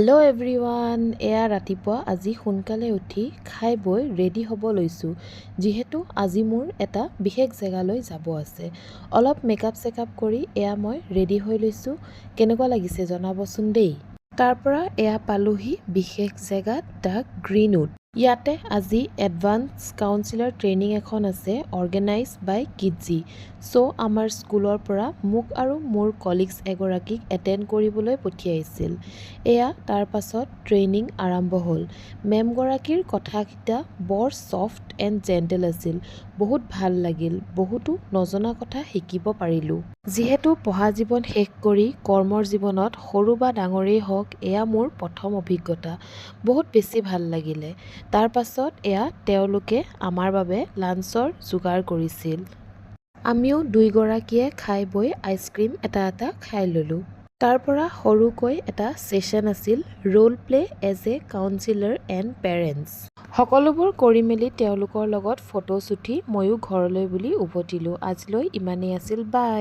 Hello' everyone, এয়া ৰাতিপুৱা আজি সোনকালে উঠি খাই বৈ ৰেডি হ'ব লৈছোঁ। যিহেতু আজি মোৰ এটা বিশেষ জেগালৈ যাব আছে। অলপ মেকআপ কৰি এয়া মই ৰেডি হৈ লৈছোঁ। কেনেকুৱা লাগিছে জনাবচোন দেই। তাৰ পৰা এয়া পালোহি বিশেষ জেগাত দ্য গ্ৰীণউড। ইয়াতে আজি এডভান্স কাউন্সিলৰ ট্ৰেইনিং এখন আছে অৰ্গেনাইজ বাই কিডজি। আমাৰ স্কুলৰ পৰা মোক আৰু মোৰ কলিগছ এগৰাকীক এটেণ্ড কৰিবলৈ পঠিয়াইছিল। এয়া তাৰ পাছত ট্ৰেইনিং আৰম্ভ হ'ল। মেমগৰাকীৰ কথাকেইটা বৰ ছফ্ট এণ্ড জেণ্টেল আছিল। বহুত ভাল লাগিল। বহুতো নজনা কথা শিকিব পাৰিলোঁ। যিহেতু পঢ়া জীৱন শেষ কৰি কৰ্মৰ জীৱনত সৰু বা ডাঙৰেই হওক এয়া মোৰ প্ৰথম অভিজ্ঞতা। বহুত বেছি ভাল লাগিলে। তাৰ পাছত এয়া তেওঁলোকে আমাৰ বাবে লাঞ্চৰ যোগাৰ কৰিছিল। আমিও দুয়োগৰাকীয়ে খাই বৈ আইচক্ৰীম এটা খাই ল'লোঁ। তাৰ পৰা সৰুকৈ এটা ছেশ্যন আছিল role play as a counsellor and parents. সকলোবোৰ কৰি মেলি তেওঁলোকৰ লগত ফটোজ উঠি ময়ো ঘৰলৈ বুলি উভতিলোঁ। আজিলৈ ইমানেই আছিল, বাই।